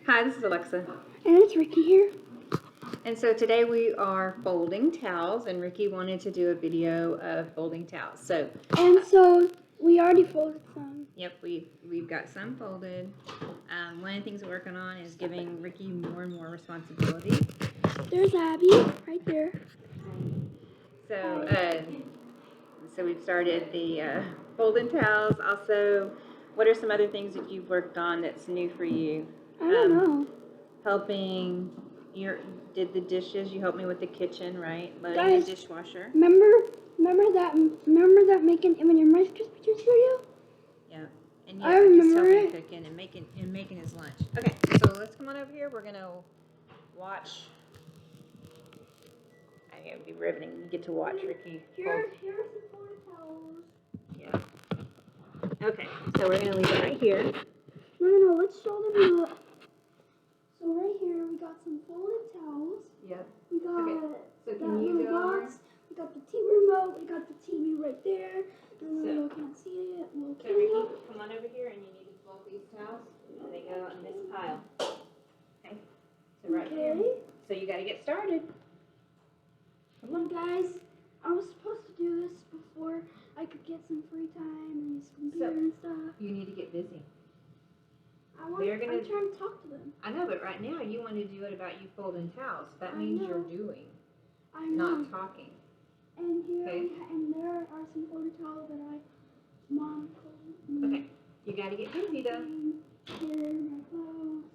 Hi, this is Alexa. And it's Ricky here. And so today we are folding towels, and Ricky wanted to do a video of folding towels. So We already folded some. yep, we've got some folded. One of the things we're working on is giving Ricky more and more responsibility. There's Abby right there. So we've started the folding towels. Also, what are some other things that you've worked on that's new for you? I don't know. Helping did the dishes. You helped me with the kitchen, right? Loading Guys, the dishwasher. Remember that making M&M Rice Krispies video? Yeah. And I remember he's helping it. cooking and making his lunch. Okay, so let's come on over here. We're gonna watch. I think it would be riveting. You get to watch Ricky. Here's the folded towels. Yeah. Okay, so we're gonna leave it right here. No. Let's show them the. So right here we got some folded towels. Yep. We got So that can you little go over? box. We got the TV remote. We got the TV right there. And you can't see it. Little So Ricky, come on over here, and you need to fold these towels, and they go in this pile. Okay. So right here. So you got to get started. Come on, guys. I was supposed to do this before I could get some free time and use computer and stuff. You need to get busy. I'm trying to talk to them. I know, but right now you want to do it about you folding towels. That means you're doing, not talking. And and there are some folded towels that Mom told me. Okay, you got to get busy though. Here, my clothes.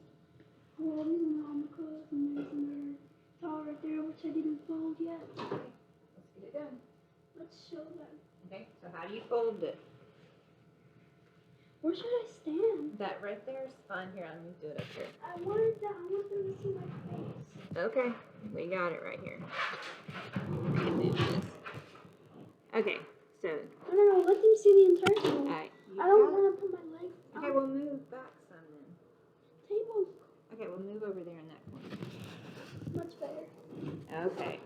Well, these are all my clothes, and there's another towel right there which I didn't fold yet. Okay, let's get it done. Let's show them. Okay, so how do you fold it? Where should I stand? That right there is fine. Here, let me do it up here. I want them to see my face. Okay, we got it right here. Move this. Okay, so. No, let them see the entire table. Alright. I don't want to put my legs on. Okay, we'll move back some then. Table. Okay, we'll move over there in that corner. Much better. Okay.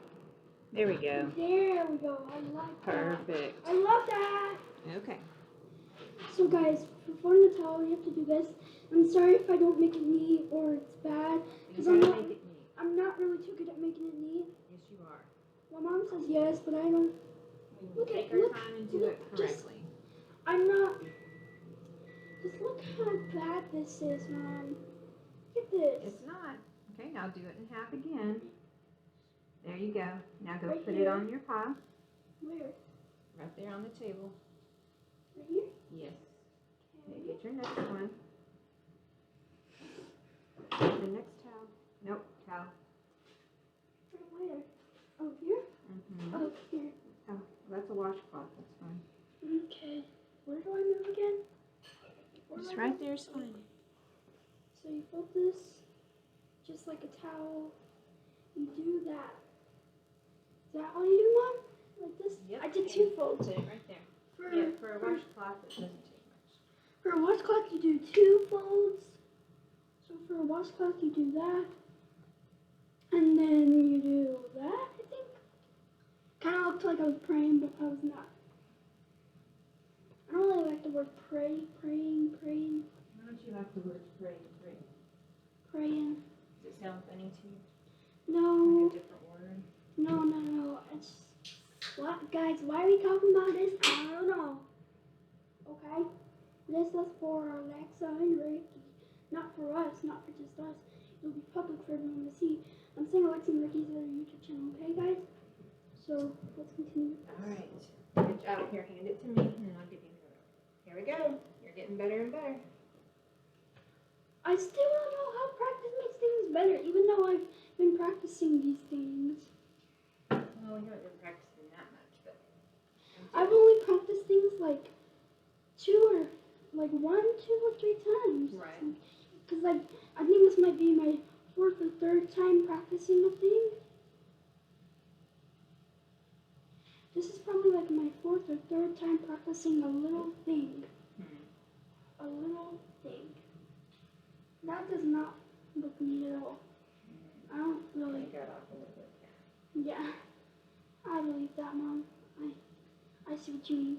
There we go. There we go. I like that. Perfect. I love that. Okay. So guys, for folding the towel, you have to do this. I'm sorry if I don't make it neat or it's bad. Because I'm not really too good at making it neat. Yes, you are. Well, Mom says yes, but I don't. Take our time and do it correctly. I'm not. Just look how bad this is, Mom. Look at this. It's not. Okay, now do it in half again. There you go. Now go Right put here. it on your pile. Where? Right there on the table. Right here? Yes. Okay, get your next one. The next towel. Nope, towel. Where? Oh, here? Mm-hmm. Oh, here. Oh, that's a washcloth. That's fine. Okay. Where do I move again? Just right there is fine. So you fold this just like a towel. You do that. Is that all you do, Mom? Like this? Yep. I did 2 folds. Put it right there. Yeah, for a washcloth, it doesn't take much. For a washcloth, you do 2 folds. So for a washcloth, you do that. And then you do that, I think. Kind of looked like I was praying, but I was not. I don't really like the word praying. Why don't you like the word pray? Praying. Does it sound funny to you? No. Like a different word? No. It's what, guys? Why are we talking about this? I don't know. Okay. This is for Alexa and Ricky, not for us, not for just us. It'll be public for everyone to see. I'm saying Alexa and Ricky's other YouTube channel. Okay, guys. So let's continue. All right. Good job. Here, hand it to me, and then I'll give you a photo. Here we go. You're getting better and better. I still don't know how practice makes things better, even though I've been practicing these things. Well, we haven't been practicing that much, but I've only practiced things like 1, 2, or 3 times. right. Because I think this might be my 4th or 3rd time practicing a thing. This is probably like my 4th or 3rd time practicing a little thing. A little thing. That does not look neat at all. I don't really. Take that off a little bit. Yeah. I believe that, Mom. I see what you mean.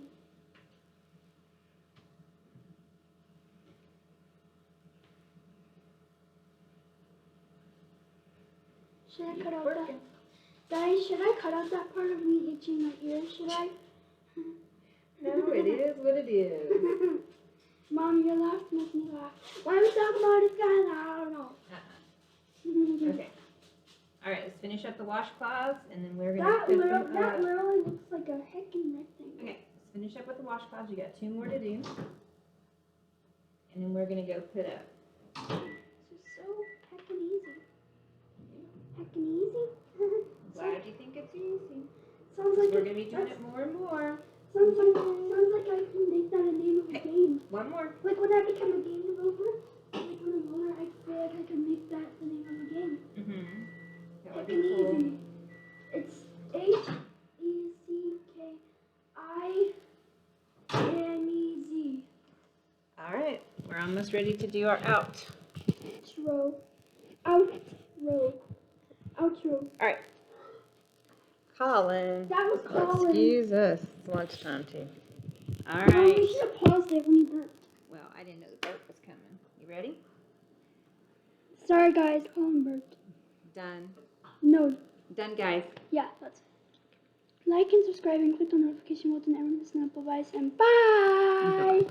Should I Keep cut out working. that? Guys, should I cut out that part of me itching my ear? Should I? No, it is what it is. Mom, your laugh makes me laugh. Why are we talking about this guy? I don't know. Okay. All right, let's finish up the washcloths, and then we're gonna That put them that up. literally looks like a heckin' rectangle. Okay, let's finish up with the washcloths. You got 2 more to do, and then we're gonna go put up. This is so heckin' easy. Heckin' easy? Glad you think it's easy. Sounds like We're gonna be doing it more and more. Sounds like I can make that a name of a game. One more. Like when I become a game developer, like when I'm older, I feel like I can make that the name of a game. That would be Heckin' cool. easy. It's HECKINEZ. All right, we're almost ready to do our out. Outro. Outro. Outro. All right. Colin. That was Colin. Excuse us. It's lunchtime too. All No, we right. should have paused it when you burped. Well, I didn't know the burp was coming. You ready? Sorry guys, Colin burped. Done. No. Done, guys. Yeah, that's like and subscribe and click the notification button and never miss an upload. And bye!